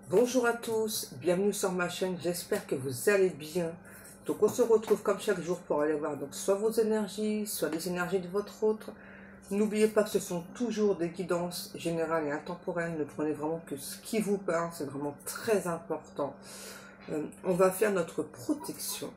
Bonjour à tous, bienvenue sur ma chaîne, j'espère que vous allez bien. Donc on se retrouve comme chaque jour pour aller voir donc soit vos énergies, soit les énergies de votre autre. N'oubliez pas que ce sont toujours des guidances générales et intemporelles, ne prenez vraiment que ce qui vous parle, c'est vraiment très important. On va faire notre protection.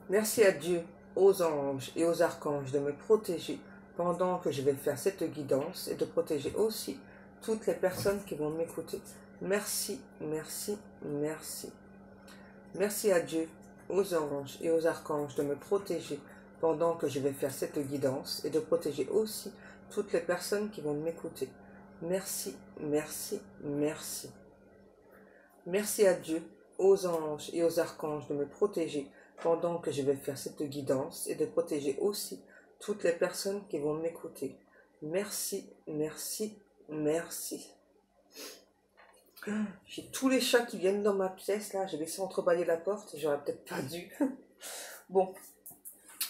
Merci à Dieu, aux anges et aux archanges de me protéger pendant que je vais faire cette guidance et de protéger aussi toutes les personnes qui vont m'écouter. Merci, merci, merci. Merci à Dieu, aux anges et aux archanges de me protéger pendant que je vais faire cette guidance et de protéger aussi toutes les personnes qui vont m'écouter. Merci, merci, merci. Merci à Dieu, aux anges et aux archanges de me protéger pendant que je vais faire cette guidance et de protéger aussi toutes les personnes qui vont m'écouter. Merci, merci, merci. J'ai tous les chats qui viennent dans ma pièce, là. J'ai laissé entrebâiller la porte, j'aurais peut-être pas dû. Bon,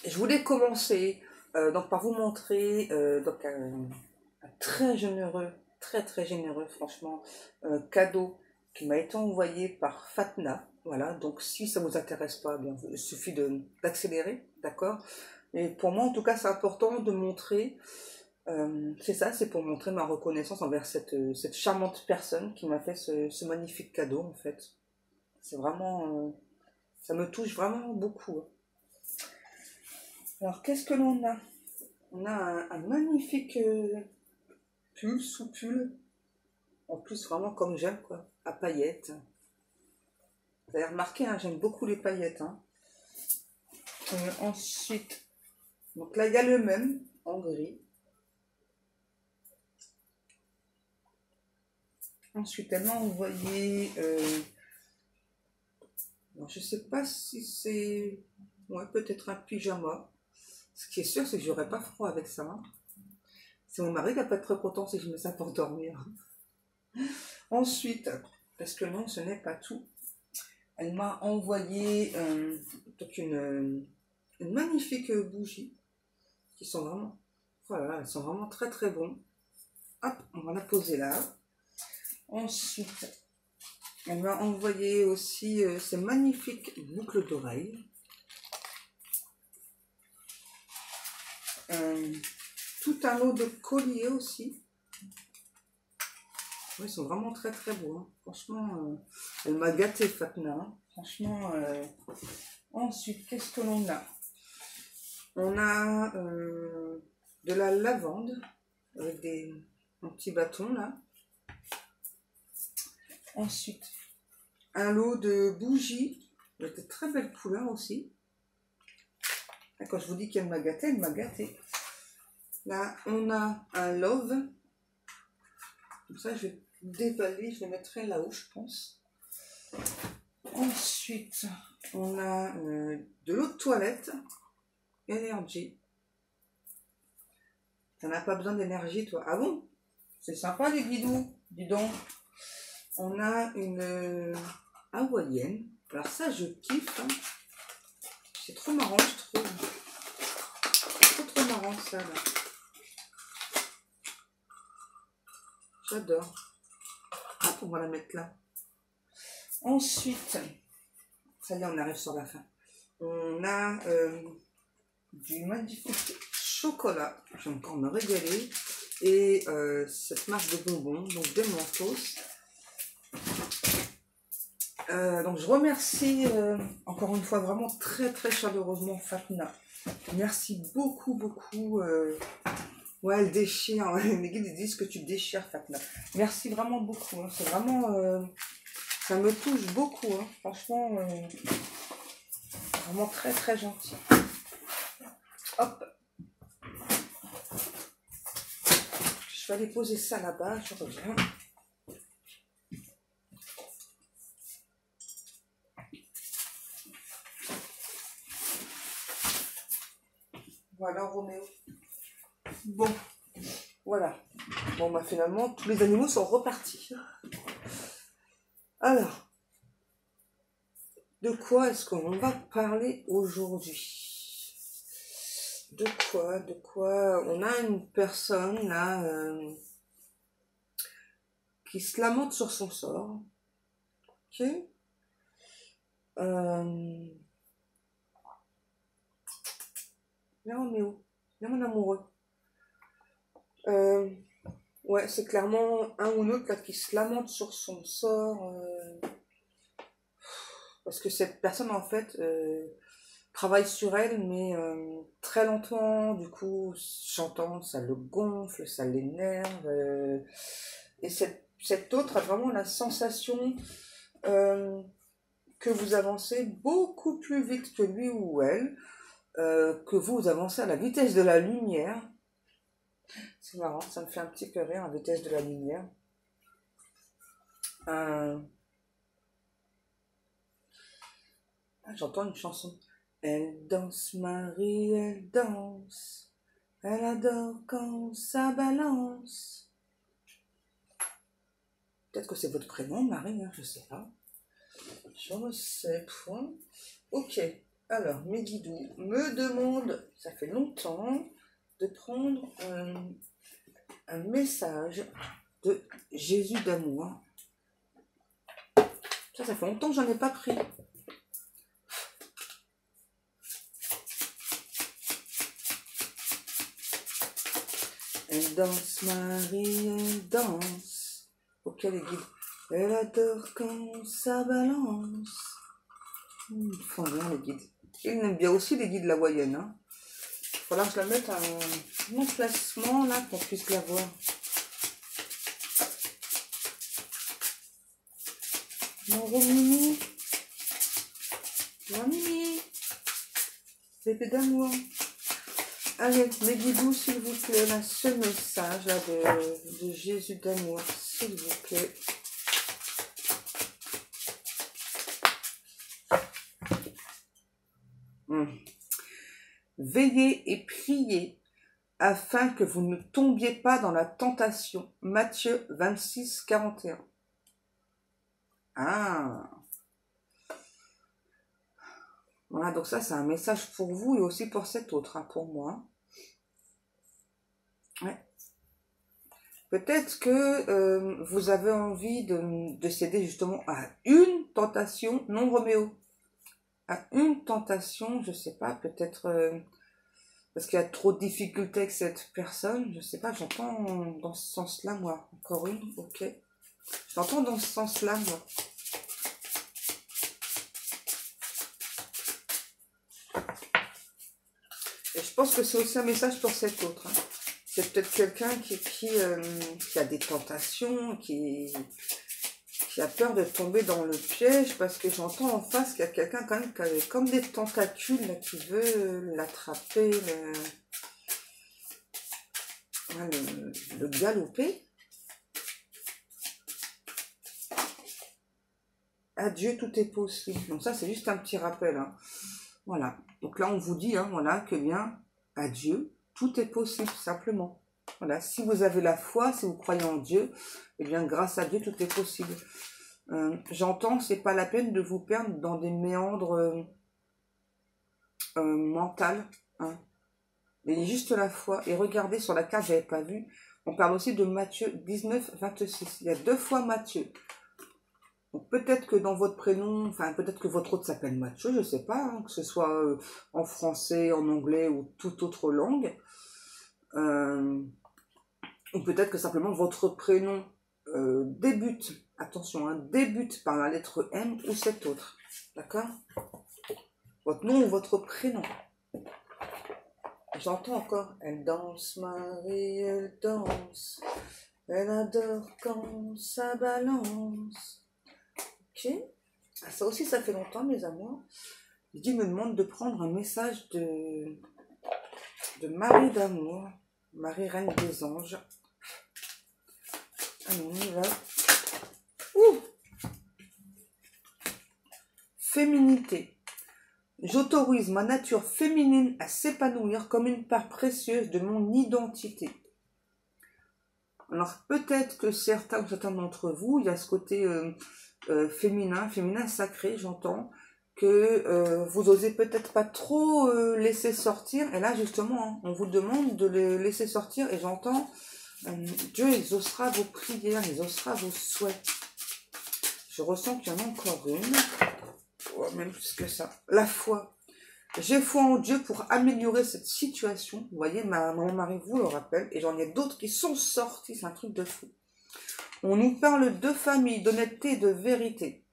je voulais commencer donc par vous montrer donc un très généreux, très généreux, franchement, cadeau qui m'a été envoyé par Fatna. Voilà, donc si ça ne vous intéresse pas, bien, il suffit d'accélérer, d'accord? Mais pour moi, en tout cas, c'est important de montrer, c'est ça, c'est pour montrer ma reconnaissance envers cette charmante personne qui m'a fait ce magnifique cadeau, en fait. C'est vraiment, ça me touche vraiment beaucoup. Alors, qu'est-ce que l'on a? On a un magnifique pull, sous-pull, en plus vraiment comme j'aime, quoi, à paillettes. Vous avez remarqué, hein, j'aime beaucoup les paillettes. Hein. Ensuite, donc là il y a le même en gris. Ensuite, elle m'a envoyé, je sais pas si c'est, ouais, peut-être un pyjama. Ce qui est sûr, c'est que j'aurais pas froid avec ça. Hein. C'est mon mari qui va pas être très content si je mets ça pour dormir. Ensuite, parce que non, ce n'est pas tout. Elle m'a envoyé donc une magnifique bougie qui sont vraiment, voilà, elles sont vraiment très bonnes. Hop, on va la poser là. Ensuite, elle m'a envoyé aussi ces magnifiques boucles d'oreilles. Tout un lot de colliers aussi. Ouais, ils sont vraiment très beaux. Hein. Franchement, elle m'a gâté Fatna. Hein. Franchement, ensuite, qu'est-ce que l'on a? On a de la lavande avec un petit bâton là. Ensuite, un lot de bougies avec de très belles couleurs aussi. Et quand je vous dis qu'elle m'a gâté, elle m'a gâté. Là, on a un love. Comme ça, je vais déballer, je le mettrai là-haut, je pense. Ensuite, on a de l'eau de toilette. Énergie. T'en as pas besoin d'énergie, toi? Ah bon? C'est sympa, les guidous. Dis donc. On a une hawaïenne. Alors ça, je kiffe. Hein. C'est trop marrant, je trouve. Trop marrant, ça, là. J'adore. Hop, on va la mettre là. Ensuite, ça y est, on arrive sur la fin. On a du magnifique chocolat. Je vais encore me régaler. Et cette marque de bonbons, donc des Mentos. Donc je remercie encore une fois vraiment très chaleureusement Fatna. Merci beaucoup. Ouais, elle déchire. Les guides disent que tu déchires Fatna. Merci vraiment beaucoup. Hein. C'est vraiment, ça me touche beaucoup. Hein. Franchement, vraiment très gentil. Hop. Je vais aller poser ça là-bas. Je reviens. Voilà, Roméo. Bon, voilà. Bon, bah finalement, tous les animaux sont repartis. Alors, de quoi est-ce qu'on va parler aujourd'hui? De quoi? On a une personne là qui se lamente sur son sort. Ok. Là, on est où? Là, mon amoureux. Ouais, c'est clairement un ou l'autre là qui se lamente sur son sort. Parce que cette personne, en fait, travaille sur elle, mais très lentement. Du coup, j'entends, ça le gonfle, ça l'énerve. Et cette autre a vraiment la sensation que vous avancez beaucoup plus vite que lui ou elle, que vous avancez à la vitesse de la lumière. C'est marrant, ça me fait un petit peu rire, à la vitesse de la lumière. J'entends une chanson. Elle danse, Marie, elle danse. Elle adore quand ça balance. Peut-être que c'est votre prénom, Marie, hein, je sais pas. Je ne sais point. Ok, alors mes guidous me demandent, ça fait longtemps, de prendre un message de Jésus d'amour. Ça fait longtemps que j'en ai pas pris. Elle danse, Marie, elle danse. Ok, les guides. Elle adore quand ça balance. Ils font bien, les guides. Ils aiment bien aussi les guides hawaïennes. Hein. Il faudra que je la mette à un emplacement là pour qu'on puisse la voir. Mon gros Mimi. Mon Mimi. Bébé d'amour. Allez, mes guidous, s'il vous plaît, là, ce message là, de Jésus d'amour, s'il vous plaît. Veillez et priez afin que vous ne tombiez pas dans la tentation. Matthieu 26, 41. Ah. Voilà, donc ça, c'est un message pour vous et aussi pour cet autre, hein, pour moi. Ouais. Peut-être que vous avez envie de céder justement à une tentation, non Roméo, à une tentation, je sais pas, peut-être parce qu'il y a trop de difficultés avec cette personne, je sais pas, j'entends dans ce sens-là, moi. Encore une, ok. J'entends dans ce sens-là, moi. Et je pense que c'est aussi un message pour cet autre. Hein. C'est peut-être quelqu'un qui a des tentations, qui a peur de tomber dans le piège, parce que j'entends en face qu'il y a quelqu'un quand même qui a comme des tentacules là, qui veut l'attraper, le galoper. Adieu, tout est possible. Donc ça, c'est juste un petit rappel. Hein. Voilà. Donc là, on vous dit, hein, voilà, que bien, adieu, tout est possible, simplement. Voilà. Si vous avez la foi, si vous croyez en Dieu, eh bien, grâce à Dieu, tout est possible. J'entends, c'est pas la peine de vous perdre dans des méandres mentales. Hein. Mais juste la foi. Et regardez sur la carte, j'avais pas vu. On parle aussi de Matthieu 19, 26. Il y a 2 fois Matthieu. Donc peut-être que dans votre prénom, enfin peut-être que votre autre s'appelle Mathieu, je sais pas, hein, que ce soit en français, en anglais ou toute autre langue. Ou peut-être que simplement votre prénom débute, attention, hein, débute par la lettre M ou cet autre. D'accord? Votre nom ou votre prénom. J'entends encore, elle danse, Marie, elle danse. Elle adore quand ça balance. Ok. Ah, ça aussi, ça fait longtemps, mes amours. Dieu me demande de prendre un message de Marie d'amour, Marie Reine des Anges. Allez, on y va. Ouh. Féminité. J'autorise ma nature féminine à s'épanouir comme une part précieuse de mon identité. Alors peut-être que certains d'entre vous, il y a ce côté féminin sacré, j'entends, que vous osez peut-être pas trop laisser sortir. Et là justement, hein, on vous demande de le laisser sortir et j'entends Dieu exaucera vos prières, exaucera vos souhaits. Je ressens qu'il y en a encore une. Oh, même plus que ça. La foi. J'ai foi en Dieu pour améliorer cette situation. Vous voyez, mon mari vous le rappelle. Et j'en ai d'autres qui sont sortis. C'est un truc de fou. On nous parle de famille, d'honnêteté et de vérité.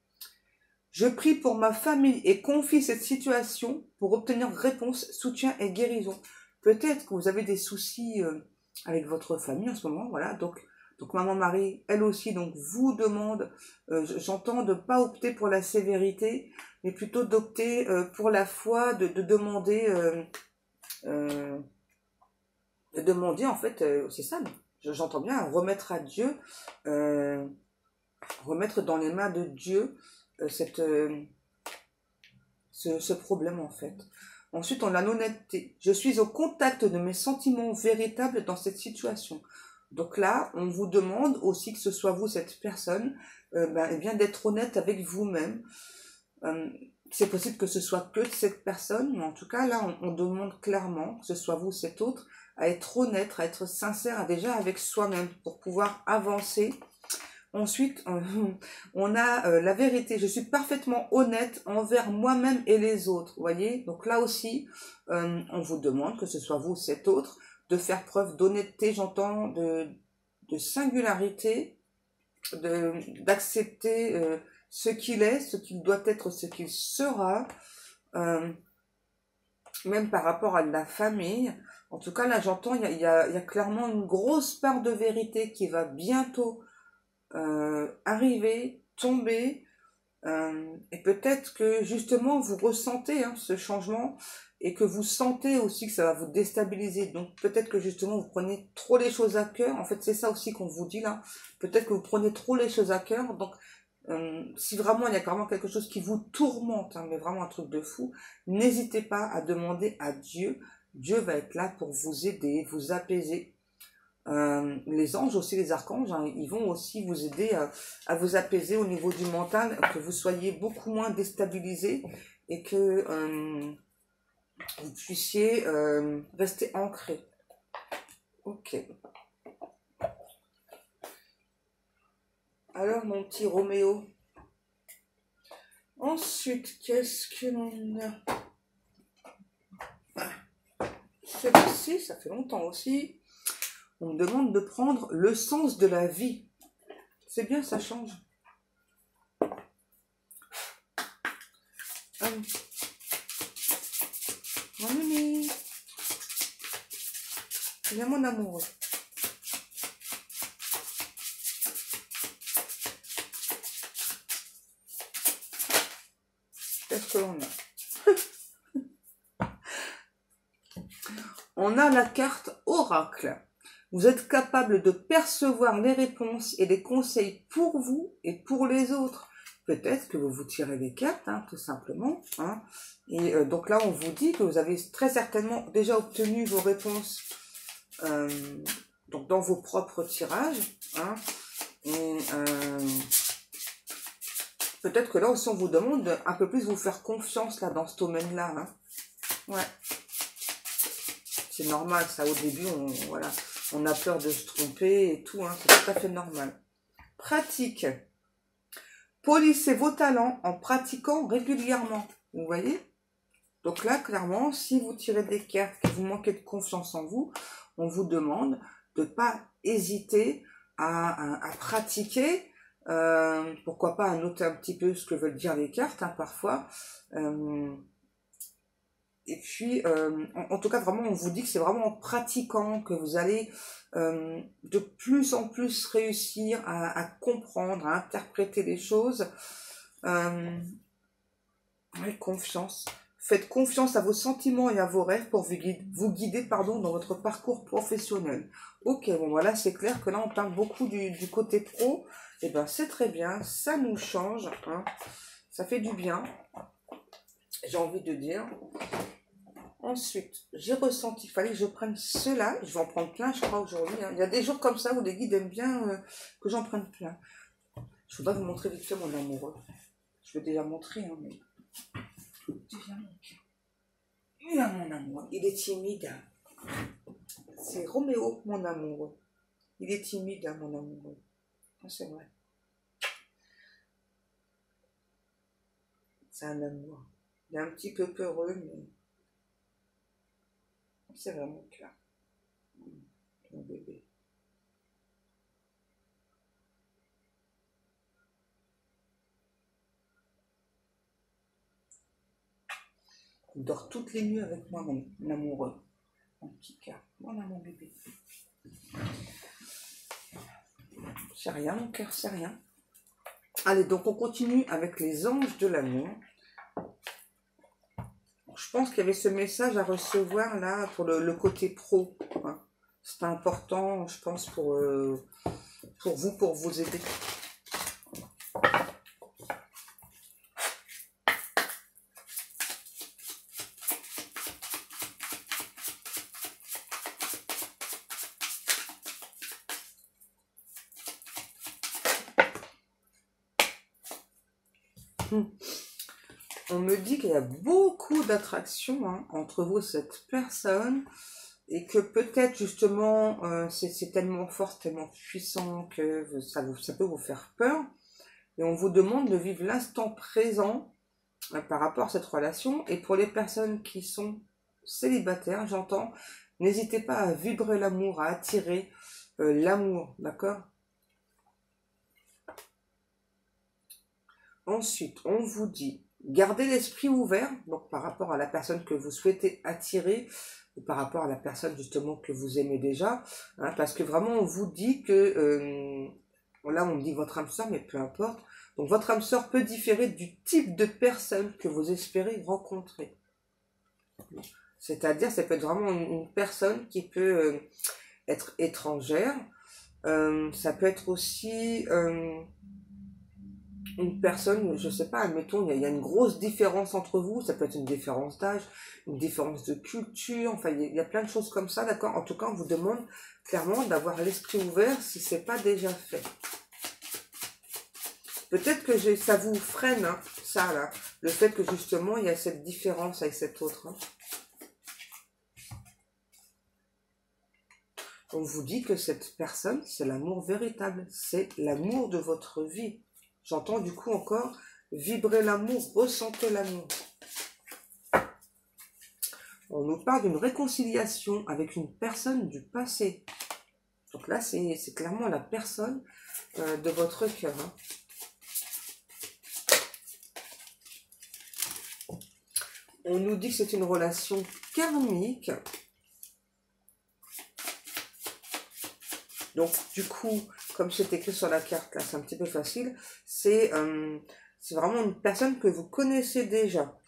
Je prie pour ma famille et confie cette situation pour obtenir réponse, soutien et guérison. Peut-être que vous avez des soucis avec votre famille en ce moment. Voilà. Donc maman Marie, elle aussi, donc vous demande, j'entends de ne pas opter pour la sévérité, mais plutôt d'opter pour la foi, de demander en fait, c'est ça, j'entends bien, remettre à Dieu, remettre dans les mains de Dieu ce problème en fait. Ensuite, on a l'honnêteté. Je suis au contact de mes sentiments véritables dans cette situation. Donc là, on vous demande aussi que ce soit vous, cette personne, eh bien d'être honnête avec vous-même. C'est possible que ce soit que cette personne, mais en tout cas, là, on demande clairement, que ce soit vous, cet autre, à être honnête, à être sincère, déjà avec soi-même, pour pouvoir avancer. Ensuite, on a la vérité. Je suis parfaitement honnête envers moi-même et les autres. Vous voyez? Donc là aussi, on vous demande, que ce soit vous, cet autre, de faire preuve d'honnêteté, j'entends, de singularité, d'accepter ce qu'il est, ce qu'il doit être, ce qu'il sera, même par rapport à la famille. En tout cas, là, j'entends, il y a clairement une grosse part de vérité qui va bientôt arriver, tomber, et peut-être que justement vous ressentez ce changement et que vous sentez aussi que ça va vous déstabiliser. Donc peut-être que justement vous prenez trop les choses à cœur. En fait, c'est ça aussi qu'on vous dit là. Peut-être que vous prenez trop les choses à cœur. Donc si vraiment il y a vraiment quelque chose qui vous tourmente, mais vraiment un truc de fou, n'hésitez pas à demander à Dieu. Dieu va être là pour vous aider, vous apaiser. Les anges aussi, les archanges, ils vont aussi vous aider à vous apaiser au niveau du mental, que vous soyez beaucoup moins déstabilisé et que vous puissiez rester ancré. Ok. Alors mon petit Roméo. Ensuite, qu'est-ce que l'on a? Celui-ci, ça fait longtemps aussi. On me demande de prendre le sens de la vie. C'est bien, ça change. Mon ami. Il y a mon amoureux. Qu'est-ce que l'on a? On a la carte oracle. Vous êtes capable de percevoir les réponses et les conseils pour vous et pour les autres. Peut-être que vous vous tirez les cartes, tout simplement. Et donc là, on vous dit que vous avez très certainement déjà obtenu vos réponses donc dans vos propres tirages. Et peut-être que là aussi, on vous demande de un peu plus vous faire confiance là dans ce domaine-là. Ouais. C'est normal, ça, au début, voilà. On a peur de se tromper et tout, c'est tout à fait normal. Pratique. Polissez vos talents en pratiquant régulièrement. Vous voyez? Donc là, clairement, si vous tirez des cartes, que vous manquez de confiance en vous, on vous demande de ne pas hésiter à pratiquer. Pourquoi pas à noter un petit peu ce que veulent dire les cartes, parfois. Et puis, en tout cas, vraiment, on vous dit que c'est vraiment en pratiquant que vous allez de plus en plus réussir à comprendre, à interpréter les choses. Avec confiance. Faites confiance à vos sentiments et à vos rêves pour vous guider dans votre parcours professionnel. Ok, bon voilà, c'est clair que là, on parle beaucoup du côté pro. Et bien, c'est très bien, ça nous change. Ça fait du bien, j'ai envie de dire. Ensuite, j'ai ressenti qu'il fallait que je prenne cela. Je vais en prendre plein, je crois, aujourd'hui. Il y a des jours comme ça où les guides aiment bien que j'en prenne plein. Je voudrais vous montrer vite fait mon amoureux. Je vais déjà montrer, mais... Il a mon amoureux. Il est timide. C'est Roméo, mon amoureux. Il est timide, hein, mon amoureux. C'est vrai. C'est un amour. Il est un petit peu peureux, mais c'est vraiment clair. Mon bébé. Il dort toutes les nuits avec moi, mon amoureux. Mon petit cœur. Voilà mon bébé. C'est rien, mon cœur, c'est rien. Allez, donc on continue avec les anges de l'amour. Je pense qu'il y avait ce message à recevoir là pour le côté pro. Hein. C'est important, je pense, pour vous, pour vous aider. On me dit qu'il y a beaucoup d'attraction hein, entre vous et cette personne et que peut-être justement c'est tellement fort, tellement puissant que ça peut vous faire peur et on vous demande de vivre l'instant présent par rapport à cette relation. Et pour les personnes qui sont célibataires, j'entends, n'hésitez pas à vibrer l'amour, à attirer l'amour, d'accord? Ensuite, on vous dit, gardez l'esprit ouvert, donc par rapport à la personne que vous souhaitez attirer, ou par rapport à la personne justement que vous aimez déjà, hein, parce que vraiment on vous dit que, là on me dit votre âme sœur, mais peu importe, donc votre âme sœur peut différer du type de personne que vous espérez rencontrer. C'est-à-dire, ça peut être vraiment une personne qui peut être étrangère, ça peut être aussi... une personne, je sais pas, admettons, il y a une grosse différence entre vous, ça peut être une différence d'âge, une différence de culture, enfin, il y a plein de choses comme ça, d'accord? En tout cas, on vous demande clairement d'avoir l'esprit ouvert si c'est pas déjà fait. Peut-être que ça vous freine, hein, ça, là, le fait que justement, il y a cette différence avec cet autre. Hein. On vous dit que cette personne, c'est l'amour véritable, c'est l'amour de votre vie. J'entends du coup encore vibrer l'amour, ressentez l'amour. On nous parle d'une réconciliation avec une personne du passé. Donc là, c'est clairement la personne de votre cœur. Hein. On nous dit que c'est une relation karmique. Donc, du coup, comme c'est écrit sur la carte, là, c'est un petit peu facile. C'est vraiment une personne que vous connaissez déjà.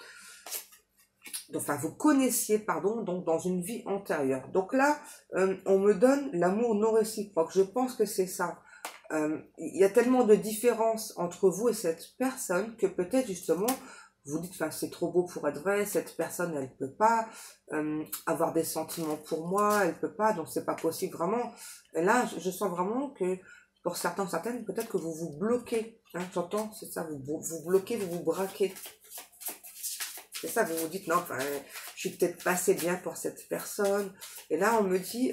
Enfin, vous connaissiez, pardon, donc dans une vie antérieure. Donc là, on me donne l'amour non réciproque. Je pense que c'est ça. Il y a tellement de différences entre vous et cette personne que peut-être justement, vous dites, enfin, c'est trop beau pour être vrai, cette personne, elle peut pas avoir des sentiments pour moi, elle peut pas, donc c'est pas possible vraiment. Et là, je sens vraiment que pour certains, certaines, peut-être que vous vous bloquez. Hein, j'entends, c'est ça, vous bloquez, vous vous braquez. C'est ça, vous vous dites, non, enfin, je suis peut-être pas assez bien pour cette personne. Et là, on me dit,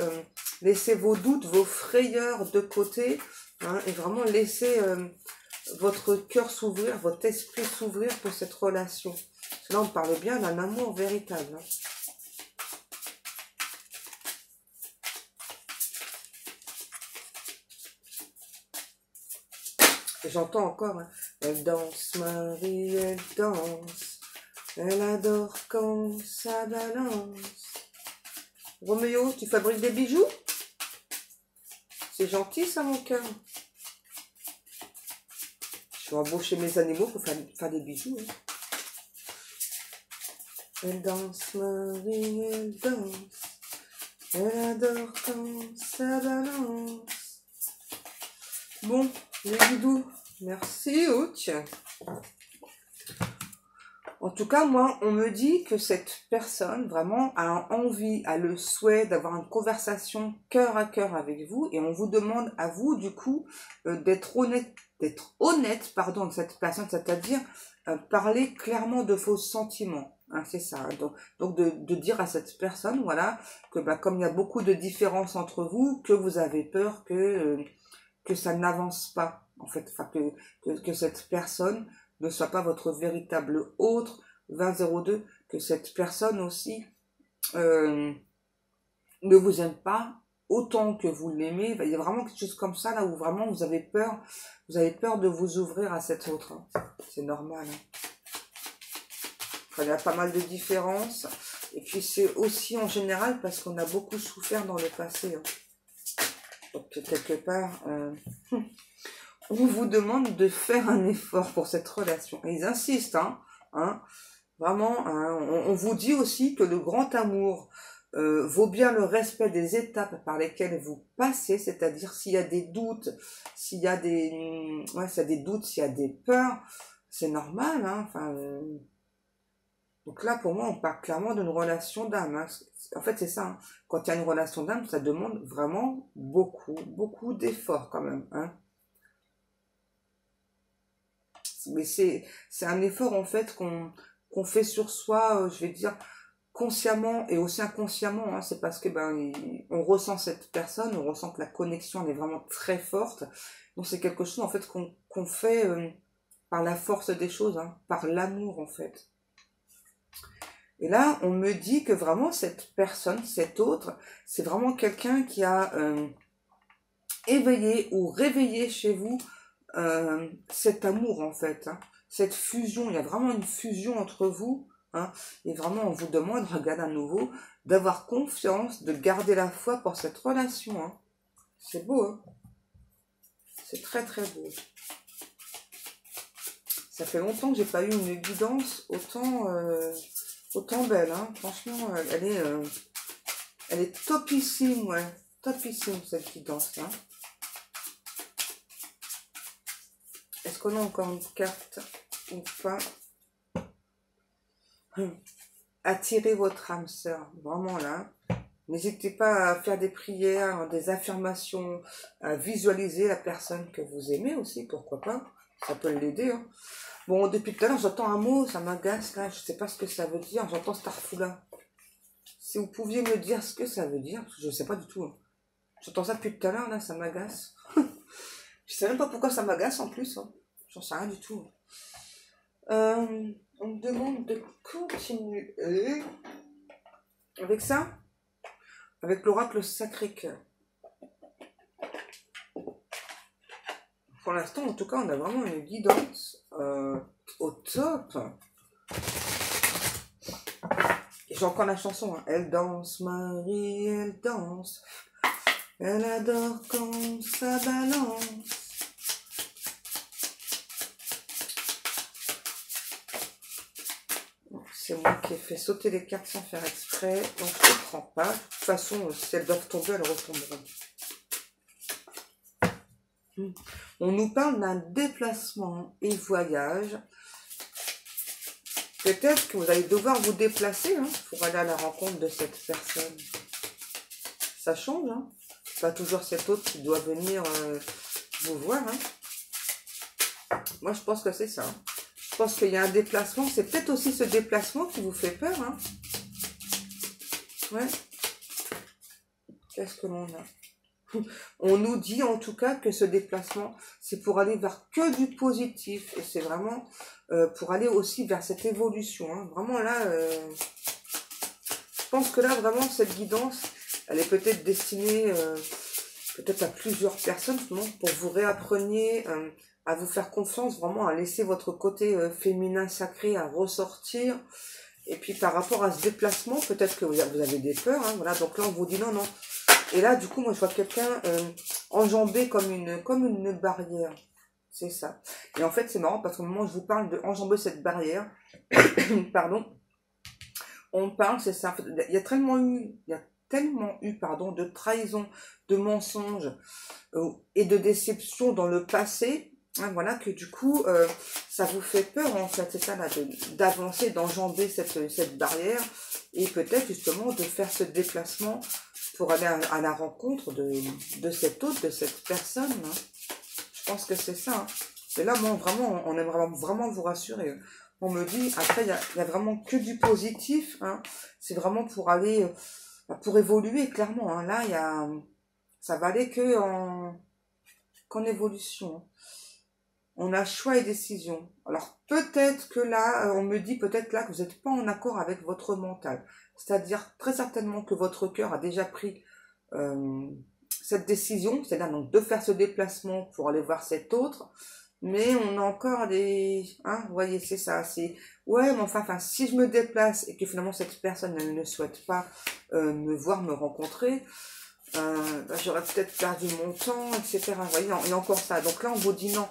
laissez vos doutes, vos frayeurs de côté, hein, et vraiment laissez votre cœur s'ouvrir, votre esprit s'ouvrir pour cette relation. Parce que là, on parle bien d'un amour véritable. Hein. Et j'entends encore, hein, elle danse, Marie, elle danse. Elle adore quand ça balance. Roméo, tu fabriques des bijoux? C'est gentil ça, mon cœur. Je vais embaucher mes animaux pour faire des bijoux. Hein. Elle danse, Marie, elle danse. Elle adore quand ça balance. Bon, les bidous, merci, ouch. En tout cas, moi, on me dit que cette personne, vraiment, a envie, a le souhait d'avoir une conversation cœur à cœur avec vous. Et on vous demande à vous, du coup, d'être honnête, pardon, de cette personne, c'est-à-dire parler clairement de vos sentiments. Hein, c'est ça. Donc de dire à cette personne, voilà, que bah, comme il y a beaucoup de différences entre vous, que vous avez peur que ça n'avance pas, en fait, enfin, que cette personne ne soit pas votre véritable autre, 2002, que cette personne aussi ne vous aime pas autant que vous l'aimez. Il y a vraiment quelque chose comme ça, là, où vraiment vous avez peur de vous ouvrir à cet autre. Hein. C'est normal. Hein. Enfin, il y a pas mal de différences. Et puis c'est aussi en général parce qu'on a beaucoup souffert dans le passé. Hein. Donc quelque part, on vous demande de faire un effort pour cette relation. Et ils insistent, hein, vraiment, hein, on vous dit aussi que le grand amour vaut bien le respect des étapes par lesquelles vous passez, c'est-à-dire s'il y a des doutes, s'il y a des doutes, s'il y a des peurs, c'est normal, hein, enfin, donc là, pour moi, on parle clairement d'une relation d'âme. Hein. En fait, c'est ça. Hein. Quand il y a une relation d'âme, ça demande vraiment beaucoup d'efforts quand même. Hein. Mais c'est un effort, en fait, qu'on fait sur soi, je vais dire, consciemment et aussi inconsciemment. Hein. C'est parce que on ressent cette personne, on ressent que la connexion elle est vraiment très forte. Donc c'est quelque chose, en fait, qu'on fait par la force des choses, hein, par l'amour, en fait. Et là, on me dit que vraiment cette personne, cet autre, c'est vraiment quelqu'un qui a éveillé ou réveillé chez vous cet amour en fait. Hein. Cette fusion, il y a vraiment une fusion entre vous. Hein, et vraiment, on vous demande, regarde à nouveau, d'avoir confiance, de garder la foi pour cette relation. Hein. C'est beau, hein. C'est très très beau. Ça fait longtemps que j'ai pas eu une guidance autant belle, hein. Franchement, elle est topissime, ouais. Topissime, cette guidance-là. Est-ce qu'on a encore une carte ou pas? Attirez votre âme sœur, vraiment là. N'hésitez pas à faire des prières, des affirmations, à visualiser la personne que vous aimez aussi, pourquoi pas. Ça peut l'aider, hein. Bon, depuis tout à l'heure, j'entends un mot, ça m'agace, là, je sais pas ce que ça veut dire, j'entends Starfoula. Si vous pouviez me dire ce que ça veut dire, parce que je sais pas du tout. Hein. J'entends ça depuis tout à l'heure, là, ça m'agace. Je sais même pas pourquoi ça m'agace en plus, hein. J'en sais rien du tout. On me demande de continuer avec ça, avec l'oracle Sacré-Cœur. Pour l'instant, en tout cas, on a vraiment une guidance au top. Et j'ai encore la chanson. Hein. Elle danse, Marie, elle danse. Elle adore quand ça balance. C'est moi qui ai fait sauter les cartes sans faire exprès. Donc je ne prends pas. De toute façon, si elles doivent tomber, elles retomberont. On nous parle d'un déplacement et voyage. Peut-être que vous allez devoir vous déplacer hein, pour aller à la rencontre de cette personne. Ça change, hein. C'est pas toujours cet autre qui doit venir vous voir. Hein. Moi, je pense que c'est ça. Hein. Je pense qu'il y a un déplacement. C'est peut-être aussi ce déplacement qui vous fait peur. Hein. Ouais. Qu'est-ce que l'on a? On nous dit en tout cas que ce déplacement, c'est pour aller vers que du positif. Et c'est vraiment pour aller aussi vers cette évolution. Hein. Vraiment là, je pense que là, vraiment, cette guidance, elle est peut-être destinée peut-être à plusieurs personnes, pour vous réappreniez à vous faire confiance, vraiment à laisser votre côté féminin sacré à ressortir. Et puis par rapport à ce déplacement, peut-être que vous avez des peurs. Hein, voilà, donc là, on vous dit non, non. Et là, du coup, moi, je vois quelqu'un enjamber comme une barrière. C'est ça. Et en fait, c'est marrant parce qu'au moment où je vous parle de enjamber cette barrière, pardon, on parle, c'est ça. Il y a tellement eu, de trahison, de mensonges et de déception dans le passé. Hein, voilà, que du coup, ça vous fait peur, en fait. C'est ça, là, d'avancer, d'enjamber cette barrière et peut-être, justement, de faire ce déplacement pour aller à la rencontre de cet autre, de cette personne. Hein. Je pense que c'est ça. Hein. Et là, moi, vraiment, on aimerait vraiment vous rassurer. On me dit, après, il y a vraiment que du positif. Hein. C'est vraiment pour aller, pour évoluer, clairement. Hein. Là, ça va aller qu'en évolution. On a choix et décision. Alors, peut-être que là, on me dit peut-être là que vous n'êtes pas en accord avec votre mental. C'est-à-dire, très certainement que votre cœur a déjà pris cette décision, c'est-à-dire donc de faire ce déplacement pour aller voir cet autre. Mais on a encore des... Hein, vous voyez, c'est ça. C'est ouais, mais enfin, si je me déplace et que finalement cette personne, elle ne souhaite pas me voir, me rencontrer, j'aurais peut-être perdu mon temps, etc. Vous voyez, il y a encore ça. Donc là, on vous dit non.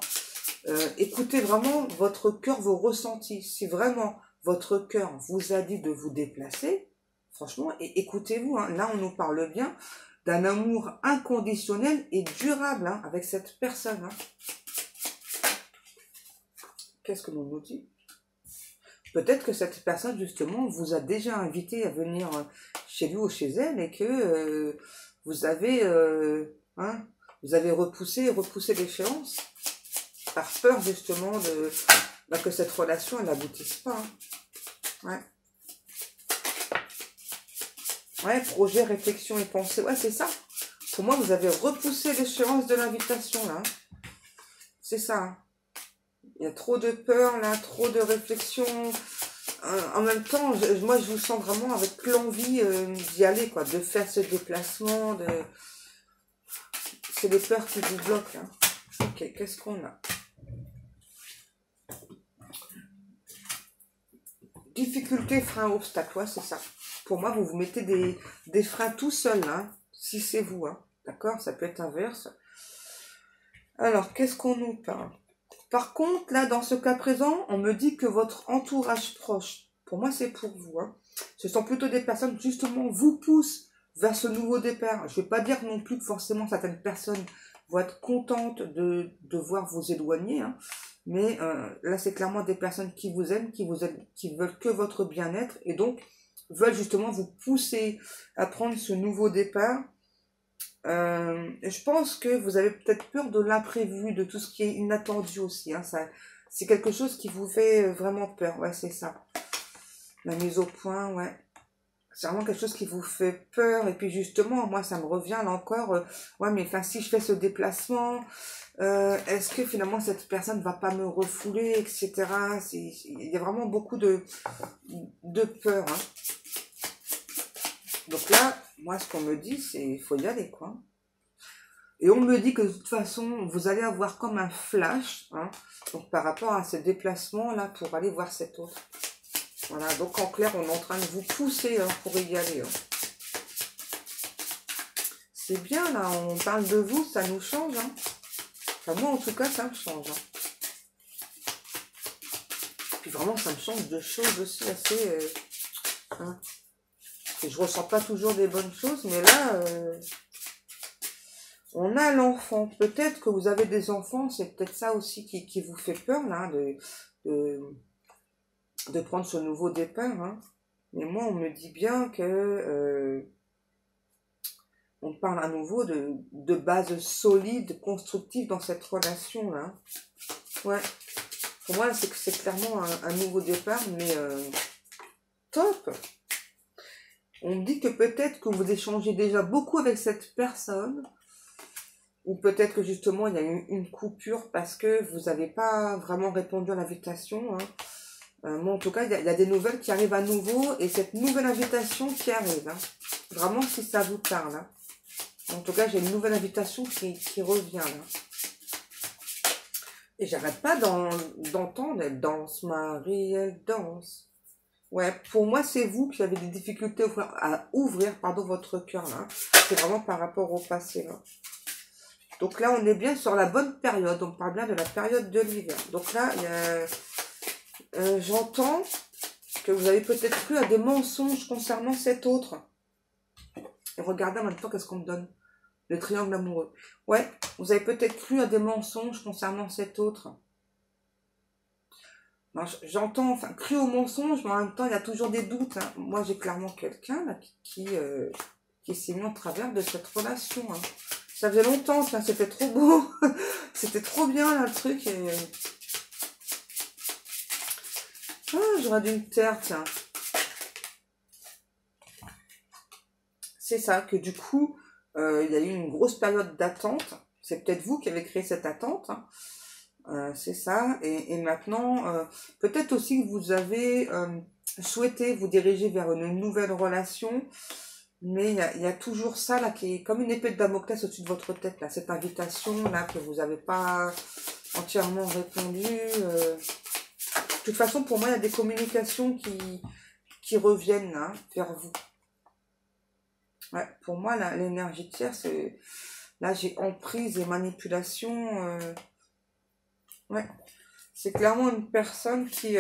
Écoutez vraiment votre cœur, vos ressentis. Si vraiment votre cœur vous a dit de vous déplacer, franchement, écoutez-vous. Hein, là, on nous parle bien d'un amour inconditionnel et durable hein, avec cette personne. Hein. Qu'est-ce que l'on nous dit? Peut-être que cette personne, justement, vous a déjà invité à venir chez lui ou chez elle et que vous avez repoussé l'échéance par peur, justement, que cette relation, elle n'aboutisse pas. Hein. Ouais. Ouais, projet, réflexion et pensée. Ouais, c'est ça. Pour moi, vous avez repoussé l'échéance de l'invitation, là. C'est ça. Hein. Il y a trop de peur, là, trop de réflexion. En même temps, moi, je vous sens vraiment avec l'envie d'y aller, quoi, de faire ce déplacement. C'est les peurs qui vous bloquent. Hein. Ok, qu'est-ce qu'on a? Difficulté, frein, obstacle, ouais, c'est ça. Pour moi, vous vous mettez des freins tout seul, hein, si c'est vous, hein. D'accord? Ça peut être inverse. Alors, qu'est-ce qu'on nous parle? Par contre, là, dans ce cas présent, on me dit que votre entourage proche, pour moi, c'est pour vous, hein. Ce sont plutôt des personnes qui, justement, vous poussent vers ce nouveau départ. Je ne vais pas dire non plus que forcément certaines personnes vont être contentes de voir vous éloigner, hein. Mais là, c'est clairement des personnes qui vous aiment, qui veulent que votre bien-être et donc veulent justement vous pousser à prendre ce nouveau départ. Je pense que vous avez peut-être peur de l'imprévu, de tout ce qui est inattendu aussi. Hein, c'est quelque chose qui vous fait vraiment peur. Ouais, c'est ça. La mise au point, ouais. C'est vraiment quelque chose qui vous fait peur. Et puis justement, moi, ça me revient là encore. Ouais, mais enfin, si je fais ce déplacement, est-ce que finalement cette personne ne va pas me refouler, etc. Il y a vraiment beaucoup de peur. Hein. Donc là, moi, ce qu'on me dit, c'est qu'il faut y aller, quoi. Et on me dit que de toute façon, vous allez avoir comme un flash, hein, donc par rapport à ce déplacement-là pour aller voir cet autre. Voilà, donc en clair, on est en train de vous pousser hein, pour y aller. Hein. C'est bien, là, on parle de vous, ça nous change. Hein. Enfin, moi, en tout cas, ça me change. Hein. Puis vraiment, ça me change de choses aussi assez... hein. Et je ressens pas toujours des bonnes choses, mais là... on a l'enfant. Peut-être que vous avez des enfants, c'est peut-être ça aussi qui vous fait peur, là, de prendre ce nouveau départ. Hein. Mais moi, on me dit bien que on parle à nouveau de base solide, constructive dans cette relation-là. Ouais. Pour moi, c'est clairement un nouveau départ, mais top. On me dit que peut-être que vous échangez déjà beaucoup avec cette personne, ou peut-être que justement il y a eu une coupure parce que vous n'avez pas vraiment répondu à l'invitation. Hein. Moi en tout cas, il y a des nouvelles qui arrivent à nouveau et cette nouvelle invitation qui arrive. Hein. Vraiment si ça vous parle. Hein. En tout cas, j'ai une nouvelle invitation qui revient. Là. Et j'arrête pas d'entendre elle danse, Marie, elle danse. Ouais, pour moi, c'est vous qui avez des difficultés à ouvrir votre cœur. Là. C'est vraiment par rapport au passé. Là. Donc là, on est bien sur la bonne période. On parle bien de la période de l'hiver. Donc là, j'entends que vous avez peut-être cru à des mensonges concernant cet autre. Et regardez en même temps qu'est-ce qu'on me donne. Le triangle amoureux. Ouais, vous avez peut-être cru à des mensonges concernant cet autre. J'entends, enfin, cru aux mensonges, mais en même temps, il y a toujours des doutes. Hein. Moi, j'ai clairement quelqu'un là qui s'est mis en travers de cette relation. Hein. Ça faisait longtemps, c'était trop beau. C'était trop bien, là, le truc. Ah, j'aurais dû une terre, tiens. C'est ça, que du coup, il y a eu une grosse période d'attente. C'est peut-être vous qui avez créé cette attente. C'est ça. Et maintenant, peut-être aussi que vous avez souhaité vous diriger vers une nouvelle relation. Mais il y a toujours ça là qui est comme une épée de Damoclès au-dessus de votre tête, là, cette invitation là que vous n'avez pas entièrement répondu. De toute façon, pour moi, il y a des communications qui reviennent là, vers vous. Ouais, pour moi, l'énergie tiers, c'est là j'ai emprise et manipulation. Ouais, c'est clairement une personne qui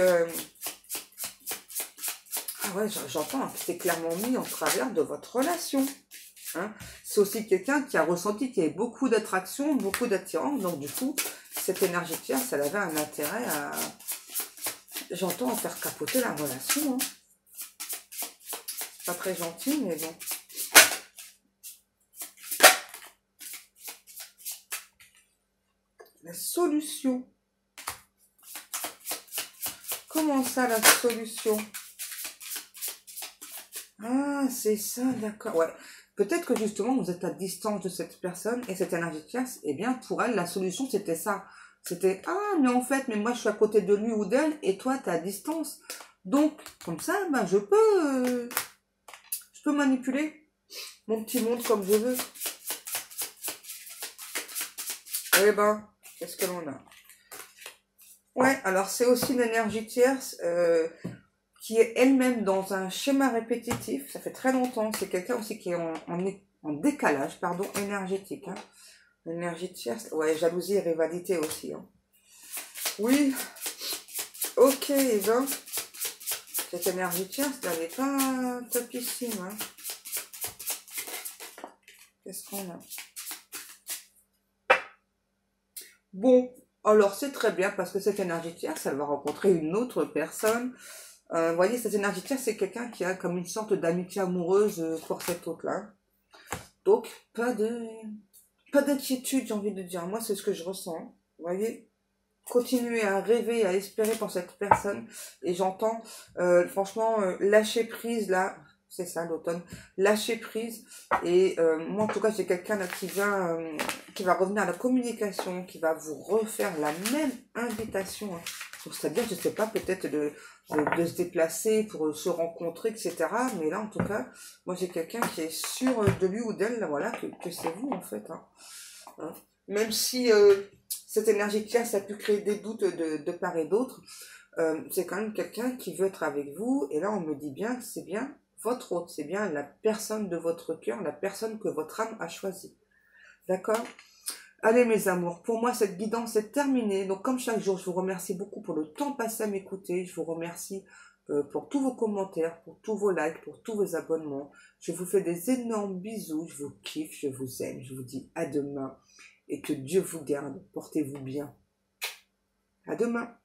ah ouais, j'entends, c'est clairement mis en travers de votre relation. Hein. C'est aussi quelqu'un qui a ressenti qu'il y avait beaucoup d'attraction, beaucoup d'attirance. Donc du coup, cette énergie tierce, elle avait un intérêt à... J'entends en faire capoter la relation. Hein. Pas très gentil, mais bon. La solution. Comment ça, la solution? Ah, c'est ça, d'accord. Ouais. Peut-être que justement, vous êtes à distance de cette personne et cette énergie tierce, eh bien, pour elle, la solution, c'était ça. C'était, ah, mais en fait, mais moi, je suis à côté de lui ou d'elle et toi, tu es à distance. Donc, comme ça, ben, je peux manipuler mon petit monde comme je veux. Eh ben, qu'est-ce que l'on a? Ouais, alors c'est aussi une énergie tierce qui est elle-même dans un schéma répétitif. Ça fait très longtemps. C'est quelqu'un aussi qui est en décalage, pardon, énergétique. Hein. Énergie tierce. Ouais, jalousie et rivalité aussi. Hein. Oui. Ok, donc, cette énergie tierce, elle n'est pas topissime. Hein. Qu'est-ce qu'on a? Bon, alors c'est très bien parce que cette énergie tierce, elle va rencontrer une autre personne. Vous voyez, cette énergie tierce, c'est quelqu'un qui a comme une sorte d'amitié amoureuse pour cet autre-là. Donc, pas d'inquiétude, j'ai envie de dire. Moi, c'est ce que je ressens. Vous voyez, continuez à rêver, à espérer pour cette personne. Et j'entends, franchement, lâcher prise, là, c'est ça l'automne, lâcher prise. Et moi, en tout cas, j'ai quelqu'un là qui va revenir à la communication, qui va vous refaire la même invitation. Hein. C'est-à-dire, je sais pas, peut-être de se déplacer pour se rencontrer, etc. Mais là, en tout cas, moi, j'ai quelqu'un qui est sûr de lui ou d'elle, voilà, que c'est vous, en fait. Hein. Hein. Même si cette énergie claire, ça a pu créer des doutes de part et d'autre, c'est quand même quelqu'un qui veut être avec vous. Et là, on me dit bien, c'est bien votre hôte, c'est bien la personne de votre cœur, la personne que votre âme a choisie. D'accord ? Allez mes amours, pour moi cette guidance est terminée. Donc comme chaque jour, je vous remercie beaucoup pour le temps passé à m'écouter. Je vous remercie pour tous vos commentaires, pour tous vos likes, pour tous vos abonnements. Je vous fais des énormes bisous, je vous kiffe, je vous aime. Je vous dis à demain et que Dieu vous garde. Portez-vous bien. À demain.